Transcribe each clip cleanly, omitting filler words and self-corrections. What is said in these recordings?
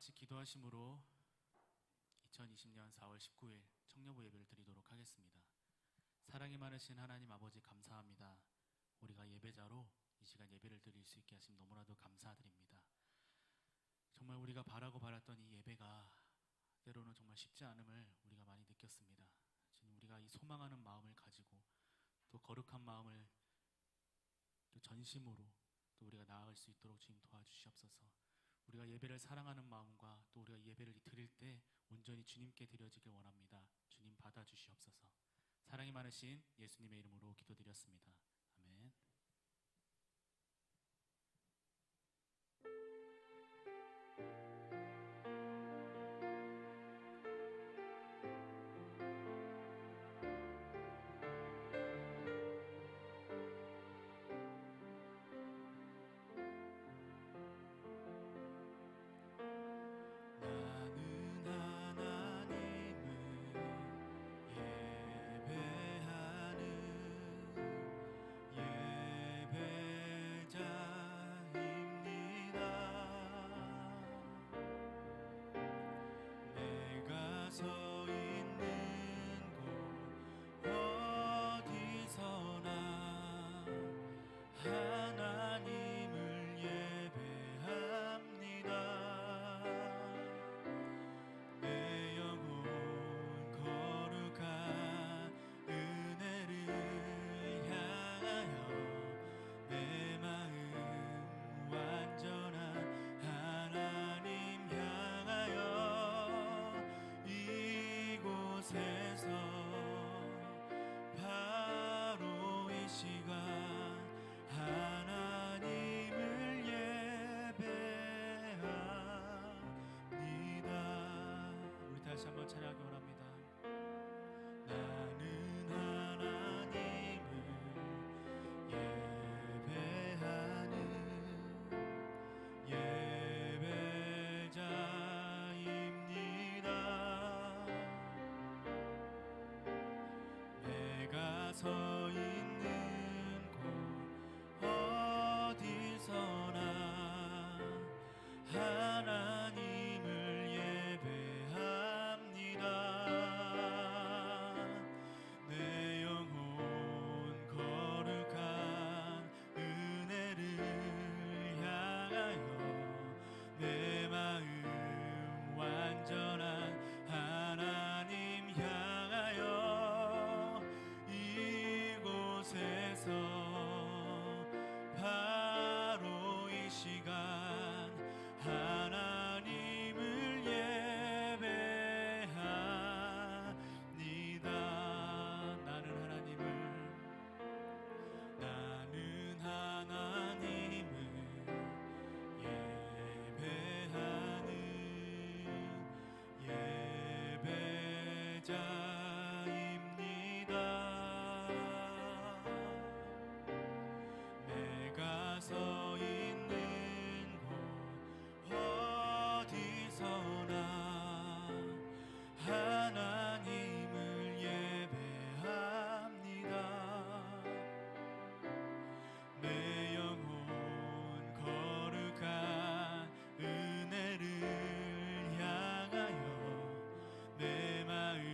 같이 기도하심으로 2020년 4월 19일 청년부 예배를 드리도록 하겠습니다. 사랑이 많으신 하나님 아버지 감사합니다. 우리가 예배자로 이 시간 예배를 드릴 수 있게 하심 너무나도 감사드립니다. 정말 우리가 바라고 바랐던 이 예배가 때로는 정말 쉽지 않음을 우리가 많이 느꼈습니다. 주님, 우리가 이 소망하는 마음을 가지고 또 거룩한 마음을 또 전심으로 또 우리가 나아갈 수 있도록 주님 도와주시옵소서. 우리가 예배를 사랑하는 마음과 또 우리가 예배를 드릴 때 온전히 주님께 드려지길 원합니다. 주님 받아주시옵소서. 사랑이 많으신 예수님의 이름으로 기도드렸습니다. 아멘. 다시 한번 찬양하기 원합니다. 나는 하나님을 예배하는 예배자입니다. 내가 서 있는 곳 어디서나 하나님을 내 영혼 거룩한 은혜를 향하여 내 마음 완전한 하나님 향하여 이곳에서 바로 이 시간 하나님을 예배합니다. 나는 하나님을 예배하는 예배자입니다. 내가 서 있는 곳 어디서나 하나님을 예배합니다. 내 영혼 거룩한 은혜를 향하여 내 마음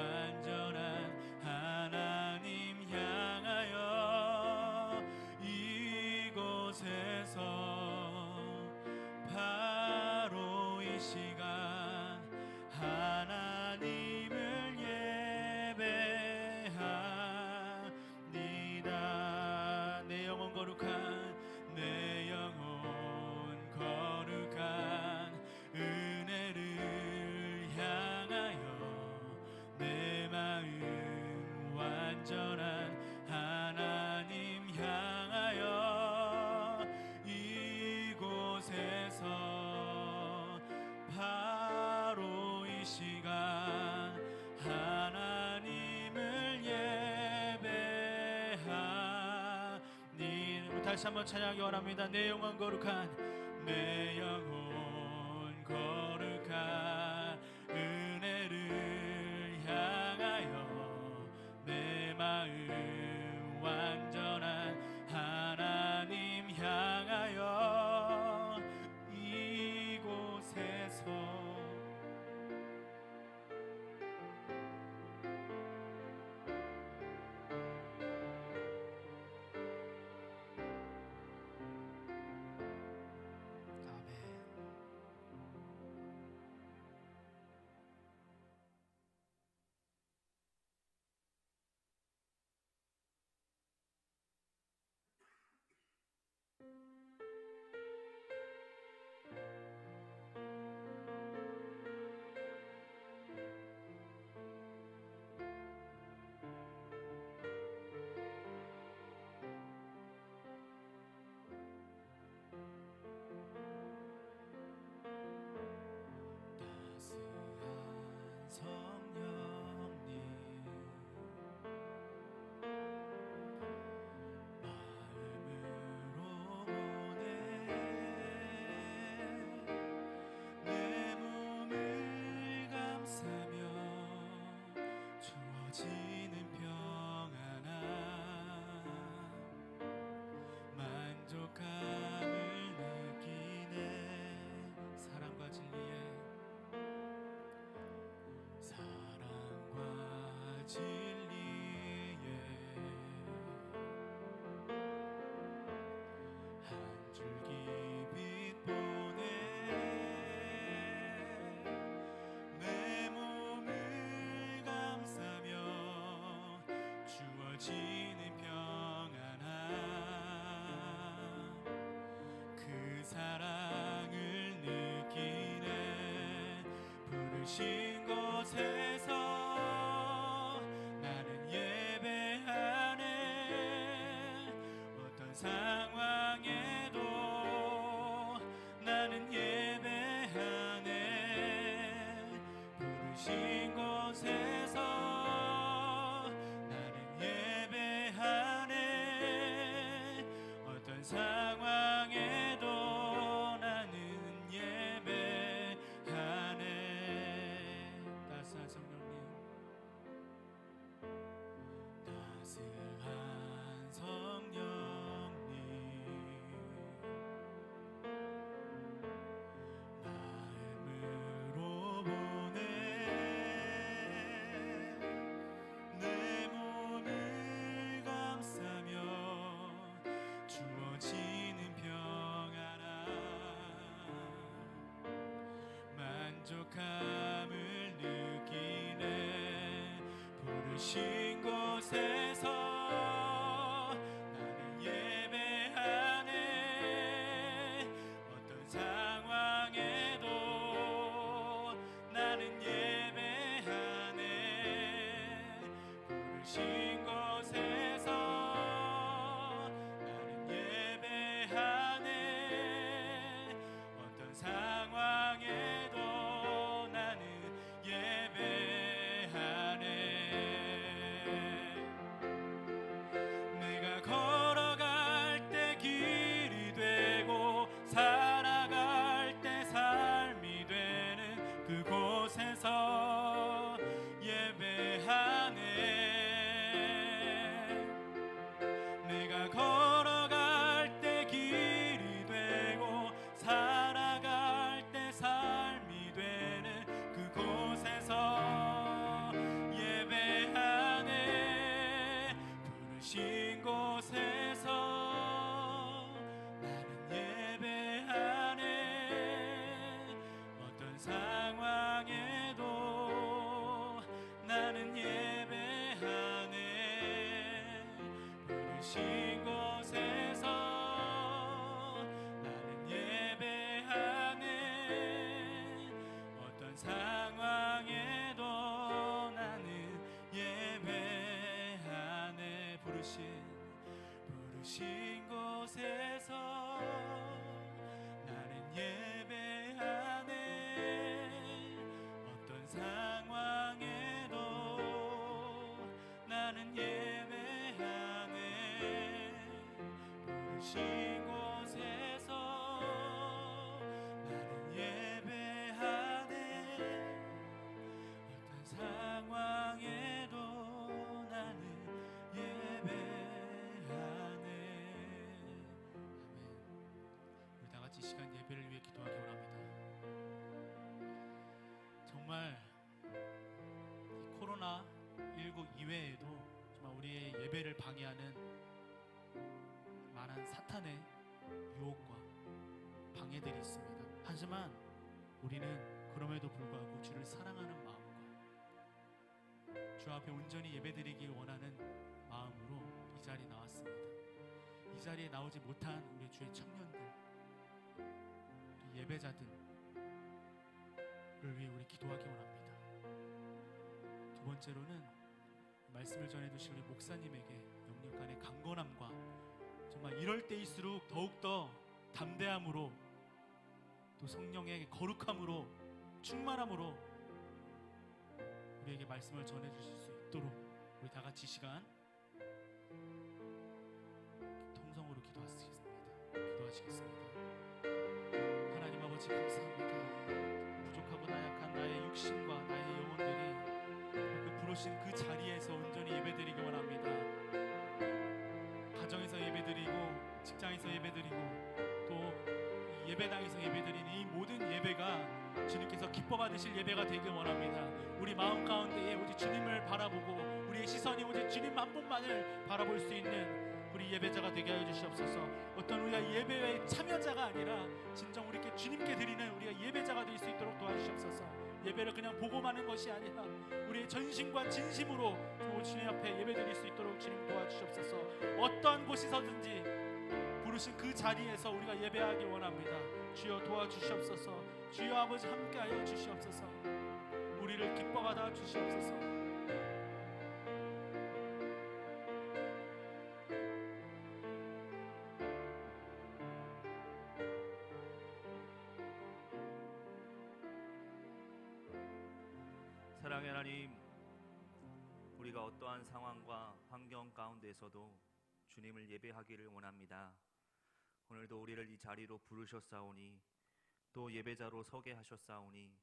완전한 하나님 향하여 이곳에서 바로 이 시간 하나님을 예배합니다. 내 영혼 거룩한 은혜를 향하여 내 마음 완전한 하나님 향하여 이곳에서 바로 이 시간 하나님을 예배합니다. 다시 한번 찬양하기 원합니다. 내 영혼 거룩한 은혜를 향하여 내 마음 완전한 하나님 향하여 이곳에 주어지는 평안함, 만족함을 느끼네. 사랑과 진리에, 사랑과 진리에 한 줄기 빛 보내 내 몸을 감싸며 주어지는 평안함, 그 사랑을 느끼네. 부르신 곳에서 나는 예배하네. 어떤 상황에도 나는 예배하네. 부르신 곳에서 나는 예배하네. 어떤 상황에도 나는 예배하네. 따스한 성령님, 따스한 성령님, 마음으로 보내 내 몸을 감싸며 주어지는 평안함, 만족함을 느끼네. 부르신 곳에서 나는 예배하네. 어떤 상황에도 나는 예배하네. 부르신 곳에서 나는 예배하네. 어떤 상황에도 나는 예배하네. 내가 걸어갈 때 길이 되고 살아갈 때 삶이 되는 그곳에서 예배하네. 내가 걸어갈 때 길이 되고 살아갈 때 삶이 되는 그곳에서 예배하네. 부르신 곳에서 나는 예배하네. 어떤 상황에도 나는 예배하네. 부르신 곳에서 나는 예배하네. 어떤 상황에도 나는 예배하네. 부르신 곳에서 나는 예배하네. 어떤 상황에도 나는 예배하네. 부르신 곳에서 나는 예배하네. 어떤 상황에도 나는 예배하네. 아멘. 우리 다 같이 이 시간 예배를 위해 기도하기 원합니다. 정말 이 코로나19 이외에도 정말 우리의 예배를 방해하는 많은 사탄의 유혹과 방해들이 있습니다. 하지만 우리는 그럼에도 불구하고 주를 사랑하는 마음과 주 앞에 온전히 예배드리길 원하는 마음으로 이 자리에 나왔습니다. 이 자리에 나오지 못한 우리 주의 청년들, 우리 예배자들을 위해 우리 기도하기 원합니다. 두 번째로는 말씀을 전해주신 우리 목사님에게 영육간의 강건함과 정말 이럴 때일수록 더욱더 담대함으로 또 성령의 거룩함으로 충만함으로 우리에게 말씀을 전해주실 수 있도록 우리 다 같이 이 시간 통성으로 기도하시겠습니다. 하나님 아버지 감사합니다. 부족하고 나약한 나의 육신과 나의 영혼들이 그 부르신 그 자리에서 온전히 예배드리기 원합니다. 가정에서 예배드리고 직장에서 예배드리고 또 예배당에서 예배드리는 이 모든 예배가 주님께서 기뻐 받으실 예배가 되길 원합니다. 우리 마음 가운데에 오직 주님을 바라보고 우리의 시선이 오직 주님 한 분만을 바라볼 수 있는 우리 예배자가 되게 하여 주시옵소서. 어떤 우리가 예배의 참여자가 아니라 진정 우리께 주님께 드리는 우리가 예배자가 될 수 있도록 도와주시옵소서. 예배를 그냥 보고만 하는 것이 아니라 우리의 전심과 진심으로 주님 앞에 예배드릴 수 있도록 주님 도와주시옵소서. 어떠한 곳에서든지 부르신 그 자리에서 우리가 예배하기 원합니다. 주여 도와주시옵소서. 주여 아버지 함께하여 주시옵소서. 우리를 기뻐하다 주시옵소서. 사랑의 하나님, 우리가 어떠한 상황과 환경 가운데서도 주님을 예배하기를 원합니다. 오늘도 우리를 이 자리로 부르셨사오니 또 예배자로 서게 하셨사오니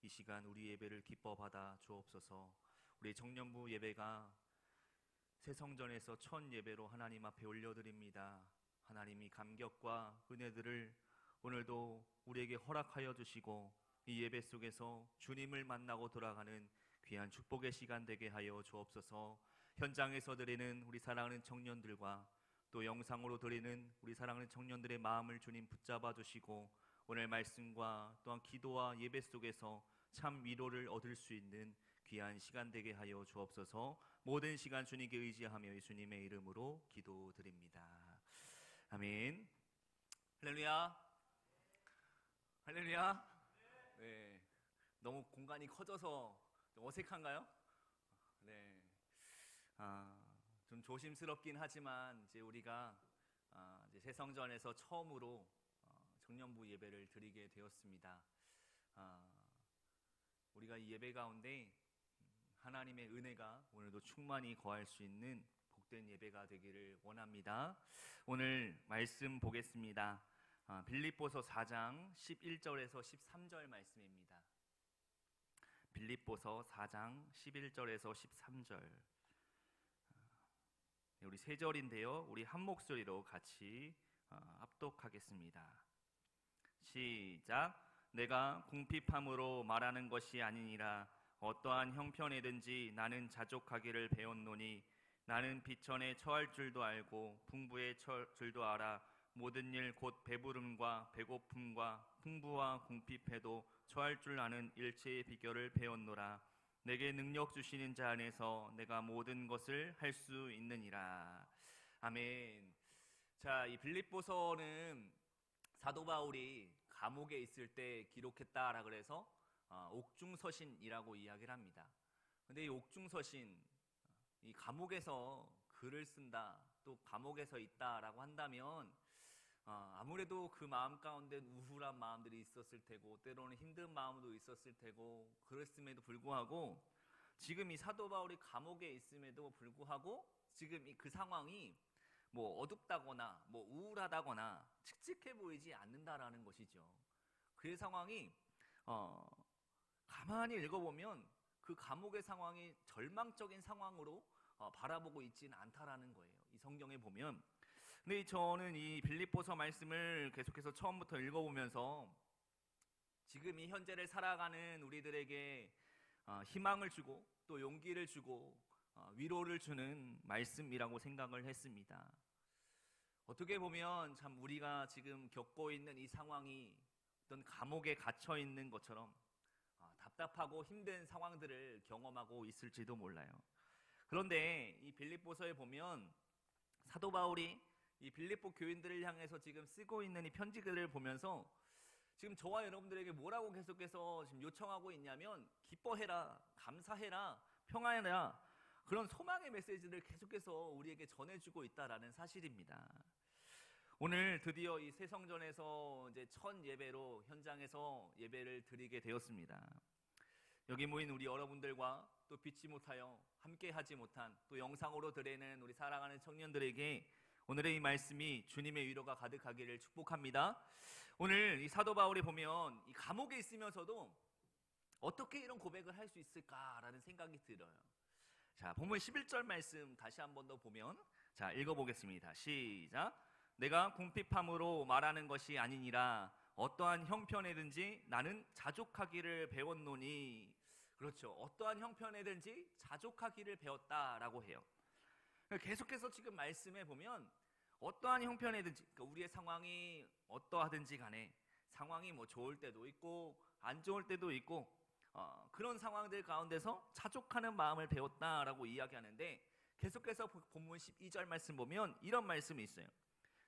이 시간 우리 예배를 기뻐 받아 주옵소서. 우리 청년부 예배가 새성전에서 첫 예배로 하나님 앞에 올려드립니다. 하나님이 감격과 은혜들을 오늘도 우리에게 허락하여 주시고 이 예배 속에서 주님을 만나고 돌아가는 귀한 축복의 시간 되게 하여 주옵소서. 현장에서 드리는 우리 사랑하는 청년들과 또 영상으로 드리는 우리 사랑하는 청년들의 마음을 주님 붙잡아 주시고 오늘 말씀과 또한 기도와 예배 속에서 참 위로를 얻을 수 있는 귀한 시간 되게 하여 주옵소서. 모든 시간 주님께 의지하며 예수님의 이름으로 기도드립니다. 아멘. 할렐루야. 할렐루야. 네, 너무 공간이 커져서 좀 어색한가요? 네, 좀 조심스럽긴 하지만 이제 우리가 이제 새성전에서 처음으로 청년부 예배를 드리게 되었습니다. 우리가 이 예배 가운데 하나님의 은혜가 오늘도 충만히 거할 수 있는 복된 예배가 되기를 원합니다. 오늘 말씀 보겠습니다. 빌립보서 4장 11절에서 13절 말씀입니다. 빌립보서 4장 11절에서 13절. 우리 세 절인데요. 우리 한 목소리로 같이 합독하겠습니다. 시작. 내가 궁핍함으로 말하는 것이 아니니라. 어떠한 형편이든지 나는 자족하기를 배웠노니 나는 비천에 처할 줄도 알고 풍부에 처할 줄도 알아. 모든 일 곧 배부름과 배고픔과 풍부와 궁핍해도 처할 줄 아는 일체의 비결을 배웠노라. 내게 능력 주시는 자 안에서 내가 모든 것을 할 수 있느니라. 아멘. 자, 이 빌립보서는 사도 바울이 감옥에 있을 때 기록했다라 그래서 옥중서신이라고 이야기를 합니다. 근데 이 옥중서신, 이 감옥에서 글을 쓴다, 또 감옥에서 있다라고 한다면 아무래도 그 마음 가운데 우울한 마음들이 있었을 테고 때로는 힘든 마음도 있었을 테고 그랬음에도 불구하고 지금 이 사도 바울이 감옥에 있음에도 불구하고 지금 그 상황이 뭐 어둡다거나 뭐 우울하다거나 칙칙해 보이지 않는다라는 것이죠. 그 상황이 가만히 읽어보면 그 감옥의 상황이 절망적인 상황으로 바라보고 있지는 않다라는 거예요. 이 성경에 보면. 근데 저는 이 빌립보서 말씀을 계속해서 처음부터 읽어보면서 지금 이 현재를 살아가는 우리들에게 희망을 주고 또 용기를 주고 위로를 주는 말씀이라고 생각을 했습니다. 어떻게 보면 참 우리가 지금 겪고 있는 이 상황이 어떤 감옥에 갇혀 있는 것처럼 답답하고 힘든 상황들을 경험하고 있을지도 몰라요. 그런데 이 빌립보서에 보면 사도 바울이 이 빌립보 교인들을 향해서 지금 쓰고 있는 이 편지글을 보면서 지금 저와 여러분들에게 뭐라고 계속해서 지금 요청하고 있냐면 기뻐해라, 감사해라, 평안해라, 그런 소망의 메시지를 계속해서 우리에게 전해주고 있다라는 사실입니다. 오늘 드디어 이 새성전에서 이제 첫 예배로 현장에서 예배를 드리게 되었습니다. 여기 모인 우리 여러분들과 또 빛이 못하여 함께하지 못한 또 영상으로 드리는 우리 사랑하는 청년들에게 오늘의 이 말씀이 주님의 위로가 가득하기를 축복합니다. 오늘 이 사도 바울이 보면 이 감옥에 있으면서도 어떻게 이런 고백을 할 수 있을까라는 생각이 들어요. 자, 본문 11절 말씀 다시 한 번 더 보면, 자, 읽어보겠습니다. 시작. 내가 궁핍함으로 말하는 것이 아니니라. 어떠한 형편에든지 나는 자족하기를 배웠노니. 그렇죠. 어떠한 형편에든지 자족하기를 배웠다라고 해요. 계속해서 지금 말씀해 보면 어떠한 형편에든지, 그러니까 우리의 상황이 어떠하든지 간에 상황이 뭐 좋을 때도 있고 안 좋을 때도 있고 그런 상황들 가운데서 자족하는 마음을 배웠다라고 이야기하는데, 계속해서 본문 12절 말씀 보면 이런 말씀이 있어요.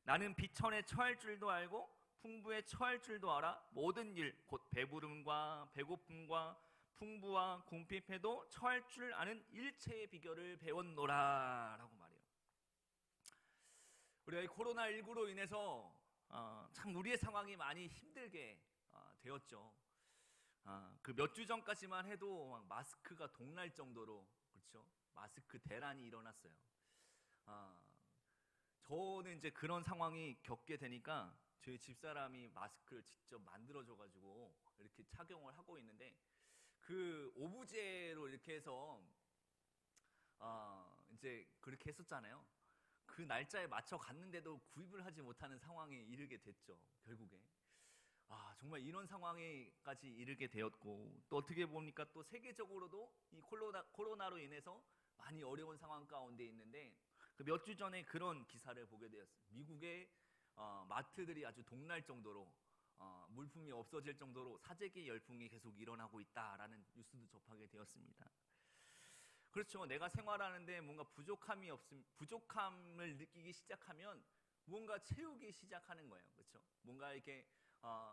나는 비천에 처할 줄도 알고 풍부에 처할 줄도 알아. 모든 일 곧 배부름과 배고픔과 풍부와 궁핍해도 처할 줄 아는 일체의 비결을 배웠노라 라고 말해요. 우리가 이 코로나19로 인해서 참 우리의 상황이 많이 힘들게 되었죠. 그 몇 주 전까지만 해도 막 마스크가 동날 정도로, 그렇죠? 마스크 대란이 일어났어요. 저는 이제 그런 상황이 겪게 되니까 저희 집사람이 마스크를 직접 만들어줘가지고 이렇게 착용을 하고 있는데, 그 오브제로 이렇게 해서 이제 그렇게 했었잖아요. 그 날짜에 맞춰 갔는데도 구입을 하지 못하는 상황에 이르게 됐죠, 결국에. 정말 이런 상황에까지 이르게 되었고, 또 어떻게 보니까 또 세계적으로도 이 코로나로 인해서 많이 어려운 상황 가운데 있는데, 그 몇 주 전에 그런 기사를 보게 되었어요. 미국의 마트들이 아주 동날 정도로 물품이 없어질 정도로 사재기 열풍이 계속 일어나고 있다라는 뉴스도 접하게 되었습니다. 그렇죠. 내가 생활하는데 뭔가 부족함을 느끼기 시작하면 무언가 채우기 시작하는 거예요. 그렇죠. 뭔가 이렇게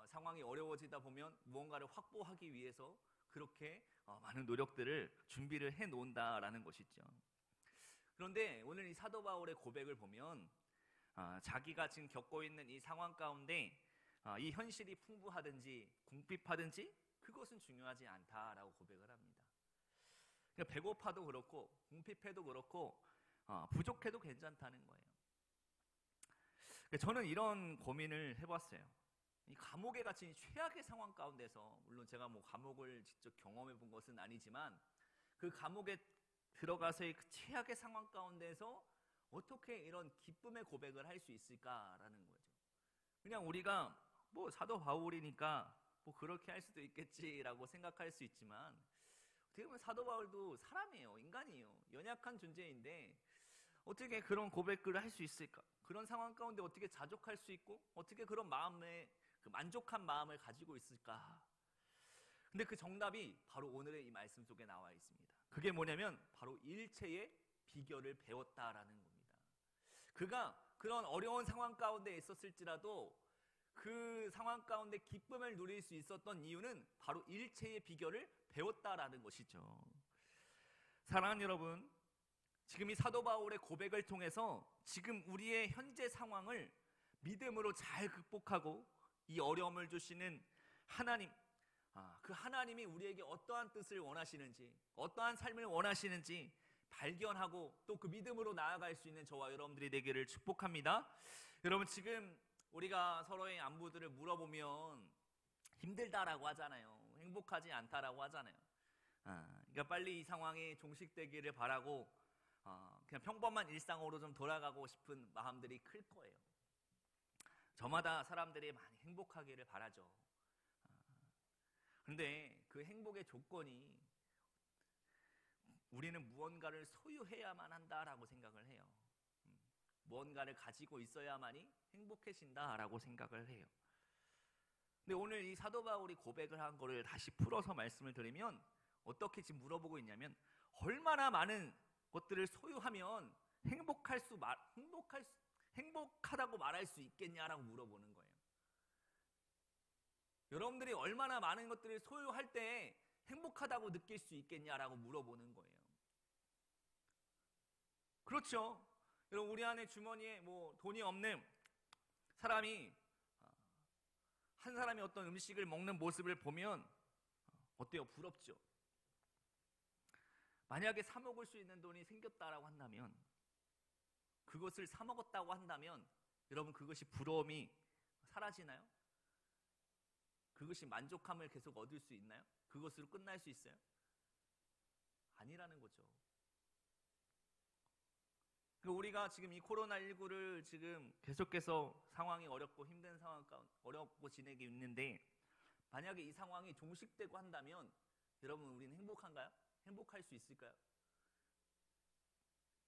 상황이 어려워지다 보면 무언가를 확보하기 위해서 그렇게 많은 노력들을 준비를 해 놓는다라는 것이죠. 그런데 오늘 이 사도 바울의 고백을 보면 자기가 지금 겪고 있는 이 상황 가운데 이 현실이 풍부하든지 궁핍하든지 그것은 중요하지 않다라고 고백을 합니다. 그러니까 배고파도 그렇고 궁핍해도 그렇고 부족해도 괜찮다는 거예요. 저는 이런 고민을 해봤어요. 이 감옥에 갇힌 최악의 상황 가운데서, 물론 제가 뭐 감옥을 직접 경험해 본 것은 아니지만 그 감옥에 들어가서의 그 최악의 상황 가운데서 어떻게 이런 기쁨의 고백을 할 수 있을까라는 거죠. 그냥 우리가 뭐 사도 바울이니까 뭐 그렇게 할 수도 있겠지라고 생각할 수 있지만, 어떻게 보면 사도 바울도 사람이에요. 인간이에요. 연약한 존재인데 어떻게 그런 고백을 할 수 있을까? 그런 상황 가운데 어떻게 자족할 수 있고 어떻게 그런 마음에 그 만족한 마음을 가지고 있을까? 근데 그 정답이 바로 오늘의 이 말씀 속에 나와 있습니다. 그게 뭐냐면 바로 일체의 비결을 배웠다라는 겁니다. 그가 그런 어려운 상황 가운데 있었을지라도 그 상황 가운데 기쁨을 누릴 수 있었던 이유는 바로 일체의 비결을 배웠다라는 것이죠. 사랑하는 여러분, 지금 이 사도 바울의 고백을 통해서 지금 우리의 현재 상황을 믿음으로 잘 극복하고 이 어려움을 주시는 하나님, 그 하나님이 우리에게 어떠한 뜻을 원하시는지, 어떠한 삶을 원하시는지 발견하고 또 그 믿음으로 나아갈 수 있는 저와 여러분들이 되기를 축복합니다. 여러분, 지금 우리가 서로의 안부들을 물어보면 힘들다라고 하잖아요. 행복하지 않다라고 하잖아요. 그러니까 빨리 이 상황이 종식되기를 바라고 그냥 평범한 일상으로 좀 돌아가고 싶은 마음들이 클 거예요. 저마다 사람들이 많이 행복하기를 바라죠. 그런데 그 행복의 조건이 우리는 무언가를 소유해야만 한다라고 생각을 해요. 무언가를 가지고 있어야만이 행복해진다라고 생각을 해요. 근데 오늘 이 사도 바울이 고백을 한 거를 다시 풀어서 말씀을 드리면 어떻게 지금 물어보고 있냐면, 얼마나 많은 것들을 소유하면 행복하다고 말할 수 있겠냐라고 물어보는 거예요. 여러분들이 얼마나 많은 것들을 소유할 때 행복하다고 느낄 수 있겠냐라고 물어보는 거예요. 그렇죠. 여러분, 우리 안에 주머니에 뭐 돈이 없는 사람이 한 사람이 어떤 음식을 먹는 모습을 보면 어때요? 부럽죠. 만약에 사 먹을 수 있는 돈이 생겼다라고 한다면, 그것을 사 먹었다고 한다면 여러분, 그것이 부러움이 사라지나요? 그것이 만족함을 계속 얻을 수 있나요? 그것으로 끝날 수 있어요? 아니라는 거죠. 우리가 지금 이 코로나19를 지금 계속해서 상황이 어렵고 힘든 상황 가운데 어렵고 지내고 있는데, 만약에 이 상황이 종식되고 한다면 여러분, 우리는 행복한가요? 행복할 수 있을까요?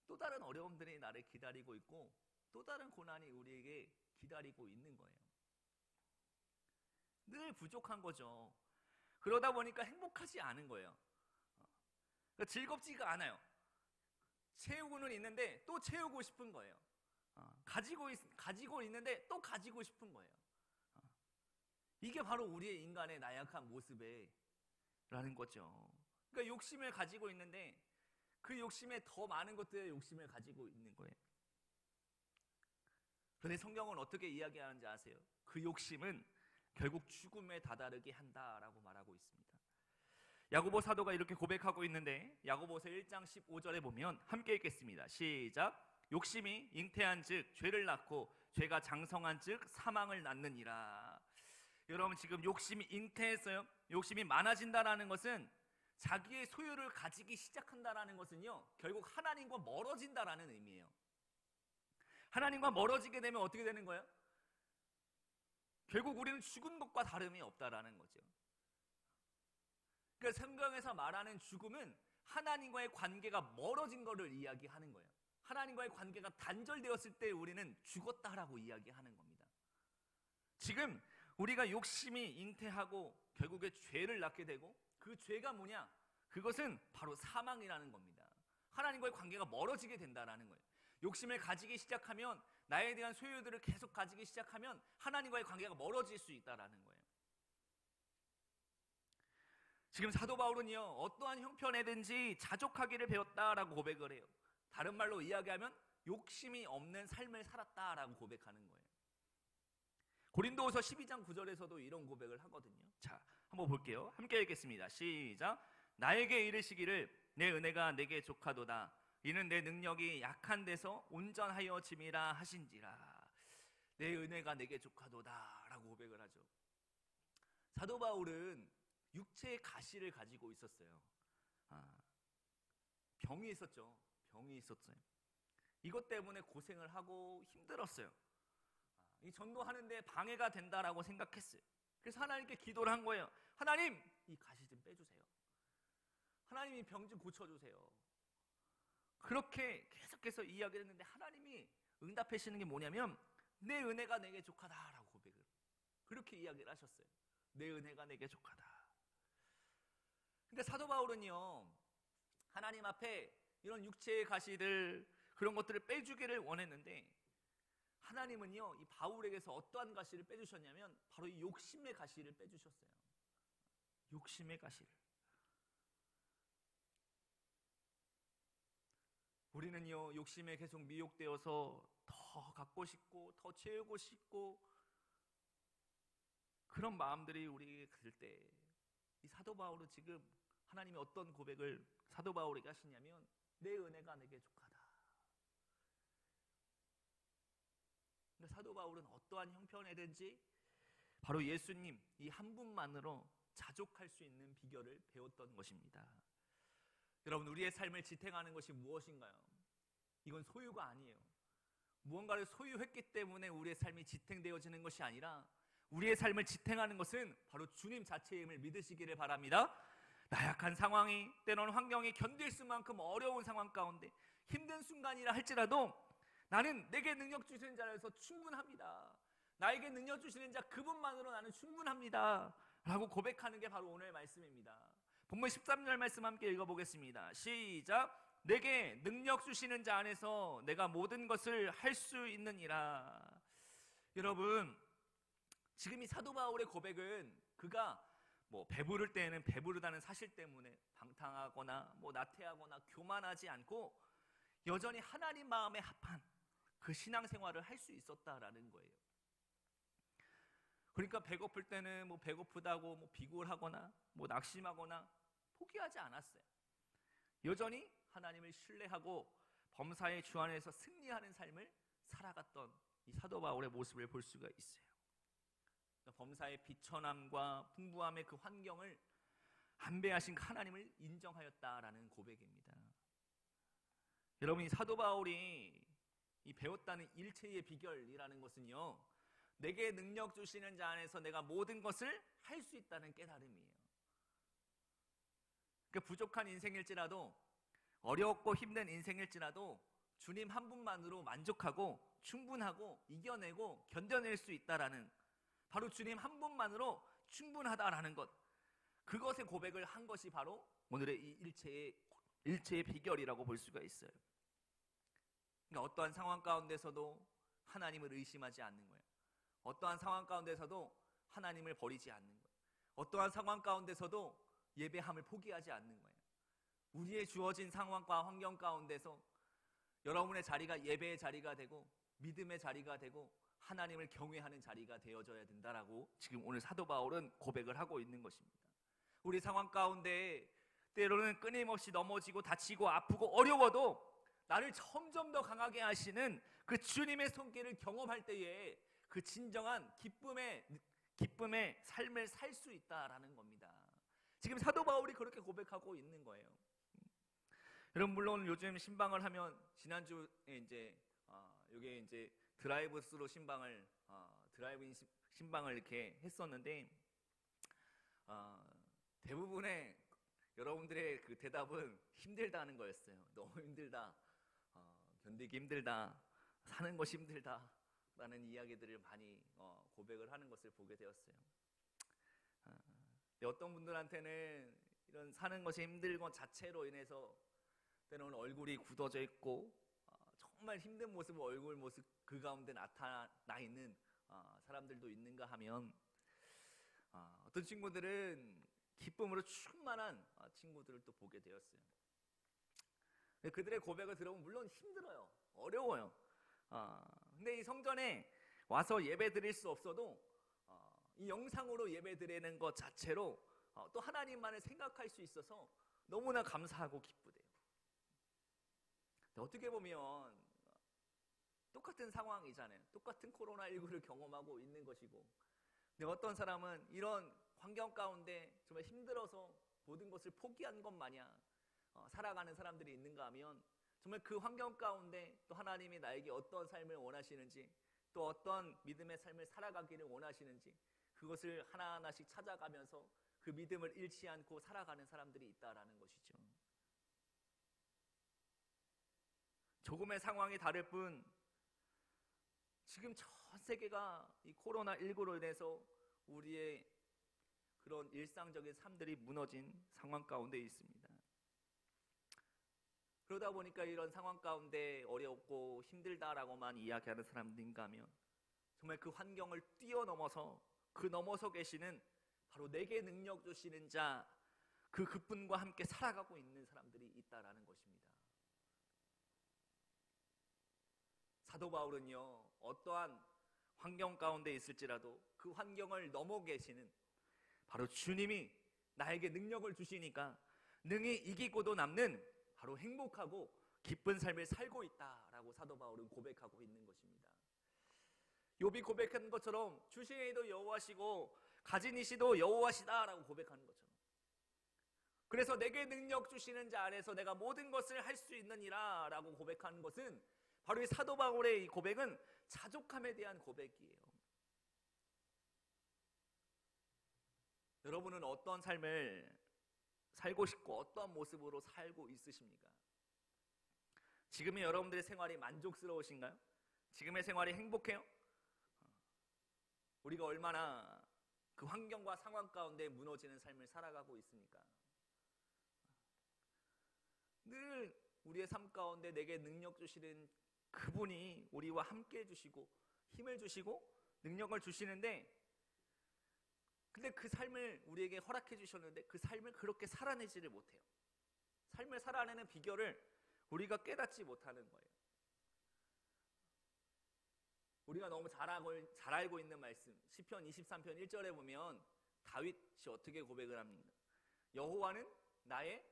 또 다른 어려움들이 나를 기다리고 있고 또 다른 고난이 우리에게 기다리고 있는 거예요. 늘 부족한 거죠. 그러다 보니까 행복하지 않은 거예요. 그러니까 즐겁지가 않아요. 채우고는 있는데 또 채우고 싶은 거예요. 가지고 있는데 또 가지고 싶은 거예요. 이게 바로 우리의 인간의 나약한 모습이라는 거죠. 그러니까 욕심을 가지고 있는데 그 욕심에 더 많은 것들의 욕심을 가지고 있는 거예요. 그런데 성경은 어떻게 이야기하는지 아세요? 그 욕심은 결국 죽음에 다다르게 한다라고 말하고 있습니다. 야고보 사도가 이렇게 고백하고 있는데, 야고보서 1장 15절에 보면 함께 읽겠습니다. 시작. 욕심이 잉태한 즉 죄를 낳고 죄가 장성한 즉 사망을 낳느니라. 여러분, 지금 욕심이 잉태했어요. 욕심이 많아진다라는 것은, 자기의 소유를 가지기 시작한다라는 것은요, 결국 하나님과 멀어진다라는 의미예요. 하나님과 멀어지게 되면 어떻게 되는 거예요? 결국 우리는 죽은 것과 다름이 없다라는 거죠. 그러니까 성경에서 말하는 죽음은 하나님과의 관계가 멀어진 것을 이야기하는 거예요. 하나님과의 관계가 단절되었을 때 우리는 죽었다라고 이야기하는 겁니다. 지금 우리가 욕심이 잉태하고 결국에 죄를 낳게 되고, 그 죄가 뭐냐? 그것은 바로 사망이라는 겁니다. 하나님과의 관계가 멀어지게 된다라는 거예요. 욕심을 가지기 시작하면, 나에 대한 소유들을 계속 가지기 시작하면 하나님과의 관계가 멀어질 수 있다라는 거예요. 지금 사도 바울은요, 어떠한 형편에든지 자족하기를 배웠다라고 고백을 해요. 다른 말로 이야기하면 욕심이 없는 삶을 살았다라고 고백하는 거예요. 고린도후서 12장 9절에서도 이런 고백을 하거든요. 자, 한번 볼게요. 함께 읽겠습니다. 시작. 나에게 이르시기를 내 은혜가 내게 족하도다. 이는 내 능력이 약한 데서 온전하여 짐이라 하신지라. 내 은혜가 내게 족하도다 라고 고백을 하죠. 사도 바울은 육체의 가시를 가지고 있었어요. 병이 있었죠. 병이 있었어요. 이것 때문에 고생을 하고 힘들었어요. 이 전도하는데 방해가 된다라고 생각했어요. 그래서 하나님께 기도를 한 거예요. 하나님, 이 가시 좀 빼주세요. 하나님, 이 병 좀 고쳐주세요. 그렇게 계속해서 이야기를 했는데 하나님이 응답하시는 게 뭐냐면, 내 은혜가 내게 족하다라고 고백을, 그렇게 이야기를 하셨어요. 내 은혜가 내게 족하다. 근데 사도 바울은요, 하나님 앞에 이런 육체의 가시들, 그런 것들을 빼주기를 원했는데, 하나님은요, 이 바울에게서 어떠한 가시를 빼주셨냐면 바로 이 욕심의 가시를 빼주셨어요. 욕심의 가시를. 우리는요, 욕심에 계속 미혹되어서 더 갖고 싶고 더 채우고 싶고 그런 마음들이 우리에게 들 때, 이 사도 바울은 지금 하나님이 어떤 고백을 사도 바울에게 하시냐면, 내 은혜가 내게 족하다. 근데 사도 바울은 어떠한 형편에든지 바로 예수님 이 한 분만으로 자족할 수 있는 비결을 배웠던 것입니다. 여러분, 우리의 삶을 지탱하는 것이 무엇인가요? 이건 소유가 아니에요. 무언가를 소유했기 때문에 우리의 삶이 지탱되어지는 것이 아니라, 우리의 삶을 지탱하는 것은 바로 주님 자체임을 믿으시기를 바랍니다. 나약한 상황이, 때로는 환경이 견딜 수만큼 어려운 상황 가운데 힘든 순간이라 할지라도, 나는 내게 능력 주시는 자라서 충분합니다. 나에게 능력 주시는 자 그분만으로 나는 충분합니다 라고 고백하는 게 바로 오늘의 말씀입니다. 본문 13절 말씀 함께 읽어보겠습니다. 시작. 내게 능력 주시는 자 안에서 내가 모든 것을 할 수 있느니라. 여러분, 지금 이 사도 바울의 고백은, 그가 배부를 때에는 배부르다는 사실 때문에 방탕하거나 나태하거나 교만하지 않고 여전히 하나님 마음에 합한 그 신앙생활을 할 수 있었다라는 거예요. 그러니까 배고플 때는 배고프다고 비굴하거나 낙심하거나 포기하지 않았어요. 여전히 하나님을 신뢰하고 범사의 주 안에서 승리하는 삶을 살아갔던 이 사도 바울의 모습을 볼 수가 있어요. 범사의 비천함과 풍부함의 그 환경을 안배하신 하나님을 인정하였다라는 고백입니다. 여러분, 이 사도 바울이 이 배웠다는 일체의 비결이라는 것은요, 내게 능력 주시는 자 안에서 내가 모든 것을 할 수 있다는 깨달음이에요. 그러니까 부족한 인생일지라도, 어렵고 힘든 인생일지라도 주님 한 분만으로 만족하고 충분하고 이겨내고 견뎌낼 수 있다라는, 바로 주님 한 분만으로 충분하다라는 것, 그것의 고백을 한 것이 바로 오늘의 이 일체의 비결이라고 볼 수가 있어요. 그러니까 어떠한 상황 가운데서도 하나님을 의심하지 않는 거예요. 어떠한 상황 가운데서도 하나님을 버리지 않는 거예요. 어떠한 상황 가운데서도 예배함을 포기하지 않는 거예요. 우리의 주어진 상황과 환경 가운데서 여러분의 자리가 예배의 자리가 되고 믿음의 자리가 되고 하나님을 경외하는 자리가 되어져야 된다라고 지금 오늘 사도 바울은 고백을 하고 있는 것입니다. 우리 상황 가운데 때로는 끊임없이 넘어지고 다치고 아프고 어려워도 나를 점점 더 강하게 하시는 그 주님의 손길을 경험할 때에 그 진정한 기쁨의 삶을 살 수 있다라는 겁니다. 지금 사도 바울이 그렇게 고백하고 있는 거예요. 여러분, 물론 요즘 신방을 하면, 지난주에 이게 이제 드라이브스루 신방을 드라이브인 신방을 이렇게 했었는데, 대부분의 여러분들의 그 대답은 힘들다는 거였어요. 너무 힘들다, 견디기 힘들다, 사는 것이 힘들다라는 이야기들을 많이 고백을 하는 것을 보게 되었어요. 어떤 분들한테는 이런 사는 것이 힘든 것 자체로 인해서 때로는 얼굴이 굳어져 있고 정말 힘든 모습, 얼굴 모습 그 가운데 나타나 있는 사람들도 있는가 하면, 어떤 친구들은 기쁨으로 충만한 친구들을 또 보게 되었어요. 그들의 고백을 들어보면 물론 힘들어요, 어려워요. 근데 이 성전에 와서 예배 드릴 수 없어도 이 영상으로 예배 드리는 것 자체로 또 하나님만을 생각할 수 있어서 너무나 감사하고 기쁘대요. 어떻게 보면 똑같은 상황이잖아요. 똑같은 코로나19를 경험하고 있는 것이고, 근데 어떤 사람은 이런 환경 가운데 정말 힘들어서 모든 것을 포기한 것 마냥 살아가는 사람들이 있는가 하면, 정말 그 환경 가운데 또 하나님이 나에게 어떤 삶을 원하시는지, 또 어떤 믿음의 삶을 살아가기를 원하시는지, 그것을 하나하나씩 찾아가면서 그 믿음을 잃지 않고 살아가는 사람들이 있다라는 것이죠. 조금의 상황이 다를 뿐, 지금 전 세계가 이 코로나19로 인해서 우리의 그런 일상적인 삶들이 무너진 상황 가운데 있습니다. 그러다 보니까 이런 상황 가운데 어렵고 힘들다라고만 이야기하는 사람들인가 하면, 정말 그 환경을 뛰어넘어서 그 넘어서 계시는 바로 내게 능력 주시는 자, 그분과 함께 살아가고 있는 사람들이 있다라는 것입니다. 사도 바울은요, 어떠한 환경 가운데 있을지라도 그 환경을 넘어 계시는 바로 주님이 나에게 능력을 주시니까 능히 이기고도 남는 바로 행복하고 기쁜 삶을 살고 있다라고 사도 바울은 고백하고 있는 것입니다. 욥이 고백한 것처럼 주신 이도 여호와시고 가진 이시도 여호와시다라고 고백하는 것처럼, 그래서 내게 능력 주시는 자 안에서 내가 모든 것을 할 수 있느니라 라고 고백하는 것은, 바로 이 사도 바울의 이 고백은 자족함에 대한 고백이에요. 여러분은 어떤 삶을 살고 싶고 어떤 모습으로 살고 있으십니까? 지금의 여러분들의 생활이 만족스러우신가요? 지금의 생활이 행복해요? 우리가 얼마나 그 환경과 상황 가운데 무너지는 삶을 살아가고 있습니까? 늘 우리의 삶 가운데 내게 능력 주시는 그분이 우리와 함께 해주시고 힘을 주시고 능력을 주시는데, 근데 그 삶을 우리에게 허락해 주셨는데 그 삶을 그렇게 살아내지를 못해요. 삶을 살아내는 비결을 우리가 깨닫지 못하는 거예요. 우리가 너무 잘 알고 있는 말씀, 시편 23편 1절에 보면 다윗이 어떻게 고백을 합니까? 여호와는 나의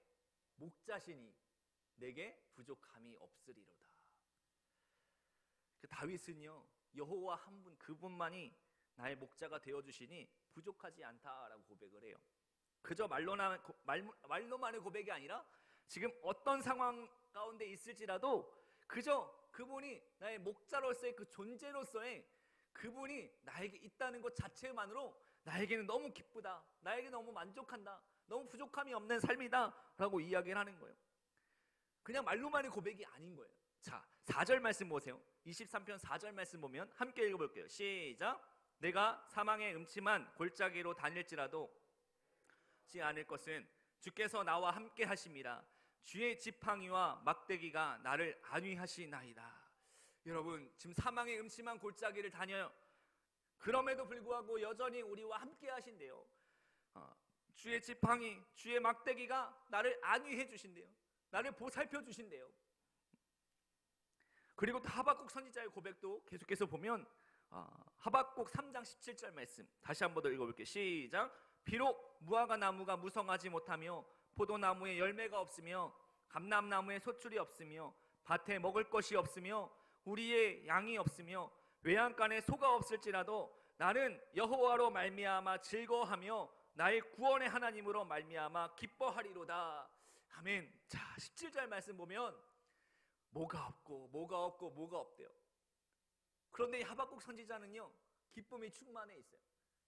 목자시니 내게 부족함이 없으리로다. 그 다윗은요, 여호와 한 분, 그분만이 나의 목자가 되어주시니 부족하지 않다라고 고백을 해요. 그저 말로만의 고백이 아니라 지금 어떤 상황 가운데 있을지라도 그저 그분이 나의 목자로서의 그 존재로서의 그분이 나에게 있다는 것 자체만으로 나에게는 너무 기쁘다, 나에게 너무 만족한다, 너무 부족함이 없는 삶이다 라고 이야기를 하는 거예요. 그냥 말로만의 고백이 아닌 거예요. 자, 4절 말씀 보세요. 23편 4절 말씀 보면 함께 읽어볼게요. 시작. 내가 사망의 음침한 골짜기로 다닐지라도 지 않을 것은 주께서 나와 함께 하심이라. 주의 지팡이와 막대기가 나를 안위하시나이다. 여러분, 지금 사망의 음침한 골짜기를 다녀요. 그럼에도 불구하고 여전히 우리와 함께 하신대요. 주의 지팡이, 주의 막대기가 나를 안위해 주신대요. 나를 보살펴 주신대요. 그리고 또 하박국 선지자의 고백도 계속해서 보면 하박국 3장 17절 말씀 다시 한 번 더 읽어볼게요. 시작. 비록 무화과 나무가 무성하지 못하며 포도나무에 열매가 없으며 감람나무에 소출이 없으며 밭에 먹을 것이 없으며 우리의 양이 없으며 외양간에 소가 없을지라도 나는 여호와로 말미암아 즐거워하며 나의 구원의 하나님으로 말미암아 기뻐하리로다. 아멘. 자, 17절 말씀 보면 뭐가 없고 뭐가 없고 뭐가 없대요. 그런데 이 하박국 선지자는요, 기쁨이 충만해 있어요.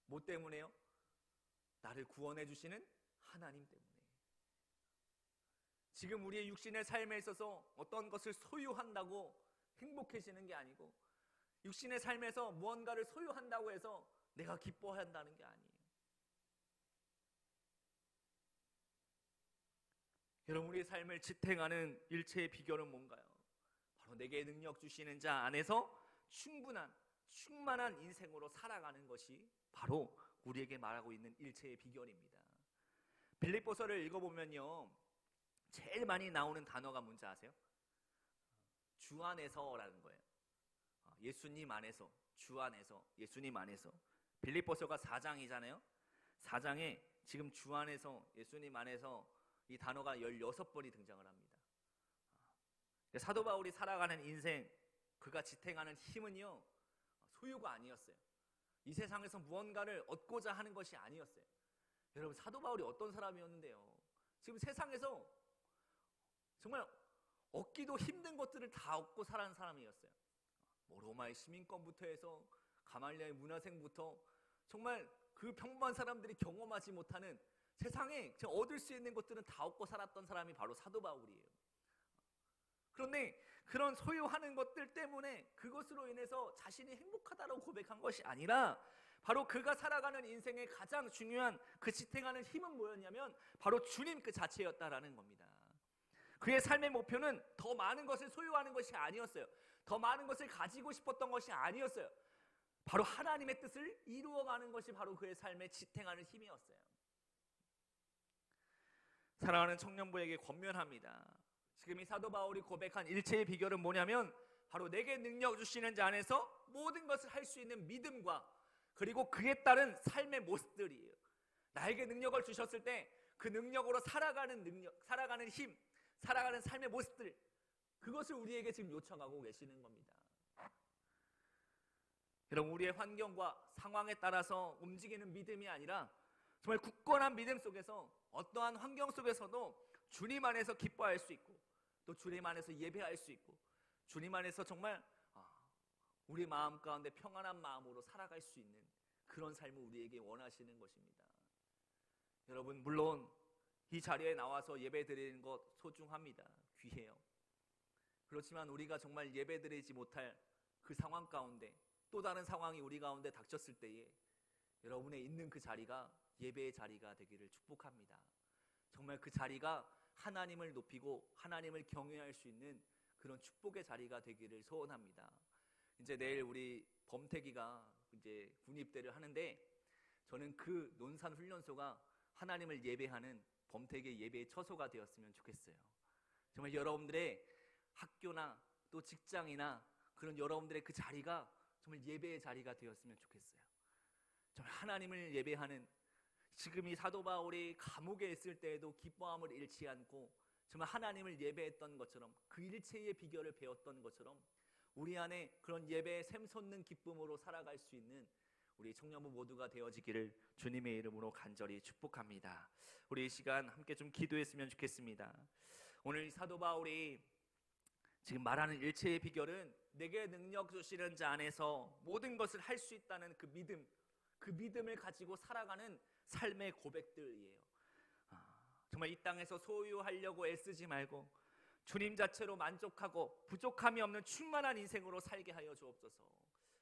뭐 때문에요? 나를 구원해 주시는 하나님 때문에. 지금 우리의 육신의 삶에 있어서 어떤 것을 소유한다고 행복해지는 게 아니고, 육신의 삶에서 무언가를 소유한다고 해서 내가 기뻐한다는 게 아니에요. 여러분, 우리의 삶을 지탱하는 일체의 비결은 뭔가요? 바로 내게 능력 주시는 자 안에서 충만한 인생으로 살아가는 것이 바로 우리에게 말하고 있는 일체의 비결입니다. 빌립보서를 읽어보면요, 제일 많이 나오는 단어가 뭔지 아세요? 주 안에서라는 거예요. 예수님 안에서, 주 안에서, 예수님 안에서. 빌립보서가 4장이잖아요. 4장에 지금 주 안에서, 예수님 안에서 이 단어가 16번이 등장을 합니다. 사도 바울이 살아가는 인생, 그가 지탱하는 힘은요, 소유가 아니었어요. 이 세상에서 무언가를 얻고자 하는 것이 아니었어요. 여러분, 사도 바울이 어떤 사람이었는데요, 지금 세상에서 정말 얻기도 힘든 것들을 다 얻고 살아가는 사람이었어요. 뭐 로마의 시민권부터 해서 가말리아의 문화생부터 정말 그 평범한 사람들이 경험하지 못하는 세상에 얻을 수 있는 것들은 다 얻고 살았던 사람이 바로 사도 바울이에요. 그런데 그런 소유하는 것들 때문에 그것으로 인해서 자신이 행복하다고 고백한 것이 아니라, 바로 그가 살아가는 인생의 가장 중요한 그 지탱하는 힘은 뭐였냐면 바로 주님 그 자체였다라는 겁니다. 그의 삶의 목표는 더 많은 것을 소유하는 것이 아니었어요. 더 많은 것을 가지고 싶었던 것이 아니었어요. 바로 하나님의 뜻을 이루어가는 것이 바로 그의 삶의 지탱하는 힘이었어요. 사랑하는 청년부에게 권면합니다. 지금 이 사도 바울이 고백한 일체의 비결은 뭐냐면 바로 내게 능력 주시는 자 안에서 모든 것을 할 수 있는 믿음과, 그리고 그에 따른 삶의 모습들이에요. 나에게 능력을 주셨을 때 그 능력으로 살아가는 능력, 살아가는 힘, 살아가는 삶의 모습들, 그것을 우리에게 지금 요청하고 계시는 겁니다. 여러분, 우리의 환경과 상황에 따라서 움직이는 믿음이 아니라 정말 굳건한 믿음 속에서 어떠한 환경 속에서도 주님 안에서 기뻐할 수 있고, 또 주님 안에서 예배할 수 있고, 주님 안에서 정말 우리 마음 가운데 평안한 마음으로 살아갈 수 있는 그런 삶을 우리에게 원하시는 것입니다. 여러분, 물론 이 자리에 나와서 예배 드리는 것 소중합니다. 귀해요. 그렇지만 우리가 정말 예배 드리지 못할 그 상황 가운데 또 다른 상황이 우리 가운데 닥쳤을 때에 여러분의 있는 그 자리가 예배의 자리가 되기를 축복합니다. 정말 그 자리가 하나님을 높이고 하나님을 경외할 수 있는 그런 축복의 자리가 되기를 소원합니다. 이제 내일 우리 범태기가 이제 군입대를 하는데, 저는 그 논산 훈련소가 하나님을 예배하는 범태기의 예배의 처소가 되었으면 좋겠어요. 정말 여러분들의 학교나 또 직장이나 그런 여러분들의 그 자리가 정말 예배의 자리가 되었으면 좋겠어요. 정말 하나님을 예배하는, 지금 이 사도 바울이 감옥에 있을 때에도 기뻐함을 잃지 않고 정말 하나님을 예배했던 것처럼, 그 일체의 비결을 배웠던 것처럼 우리 안에 그런 예배의 샘솟는 기쁨으로 살아갈 수 있는 우리 청년부 모두가 되어지기를 주님의 이름으로 간절히 축복합니다. 우리 이 시간 함께 좀 기도했으면 좋겠습니다. 오늘 이 사도 바울이 지금 말하는 일체의 비결은 내게 능력 주시는 자 안에서 모든 것을 할 수 있다는 그 믿음, 그 믿음을 가지고 살아가는 삶의 고백들이에요. 정말 이 땅에서 소유하려고 애쓰지 말고 주님 자체로 만족하고 부족함이 없는 충만한 인생으로 살게 하여 주옵소서.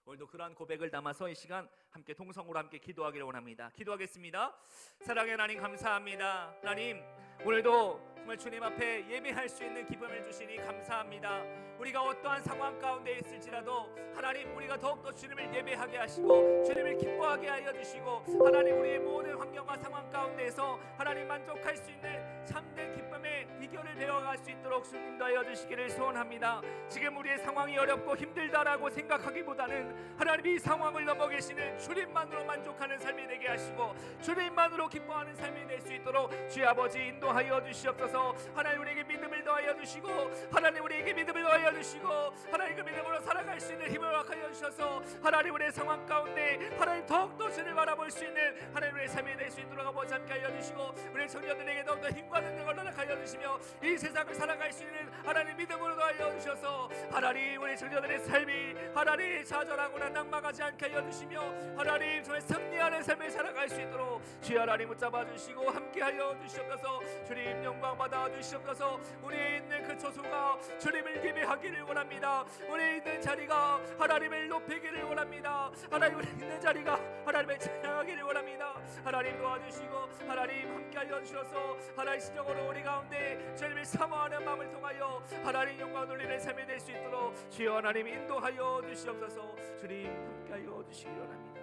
오늘도 그러한 고백을 담아서 이 시간 함께 통성으로 함께 기도하기를 원합니다. 기도하겠습니다. 사랑의 하나님, 감사합니다. 하나님, 오늘도 정말 주님 앞에 예배할 수 있는 기쁨을 주시니 감사합니다. 우리가 어떠한 상황 가운데 있을지라도 하나님, 우리가 더욱더 주님을 예배하게 하시고 주님을 기뻐하게 하여 주시고, 하나님, 우리의 모든 환경과 상황 가운데에서 하나님 만족할 수 있는 참된 기쁨의 비결을 배워갈 수 있도록 주님도 하여 주시기를 소원합니다. 지금 우리의 상황이 어렵고 힘들다라고 생각하기보다는 하나님, 이 상황을 넘어 계시는 주님만으로 만족하는 삶이 되게 하시고 주님만으로 기뻐하는 삶이 될 수 있도록 주의 아버지 인도하여 주시옵소서. 하나님, 우리에게 믿음을 더하여 주시고, 하나님, 우리에게 믿음을 더하여 주시고, 하나님, 그 믿음으로 살아갈 수 있는 힘을 허락하여 주셔서 하나님, 우리의 상황 가운데 하나님 더욱더 주를 바라볼 수 있는 하나님, 우리의 삶이 될 수 있도록 아버지 함께 하여 주시고, 우리 청년들에게 더욱더 힘과 능력을 허락하여 주시며 이 세상을 살아갈 수 있는 하나님 믿음으로 더하여 주셔서 하나님, 우리 청년들의 삶이 하나님 좌절하거나 낙망하지 않게 하여 주시며 하나님, 정말 승리하는 삶을 살아갈 수 있도록 주여 하나님 붙잡아 주시고 함께 하여 주시옵소서. 주님 영광 받아 주시옵소서. 우리의 있는 그 처소가 주님을 예배하기를 원합니다. 우리의 있는 자리가 하나님을 높이기를 원합니다. 하나님, 우리 있는 자리가 하나님을 찬양하기를 원합니다. 하나님 도와주시고 하나님 함께 하여 주셔서 하나님 시적으로 우리 가운데 주님을 사모하는 마음을 통하여 하나님 영광 돌리는 삶이 될 수 있도록 주여 하나님 인도하여 주시옵소서. 주님 함께 하여 주시기 원합니다.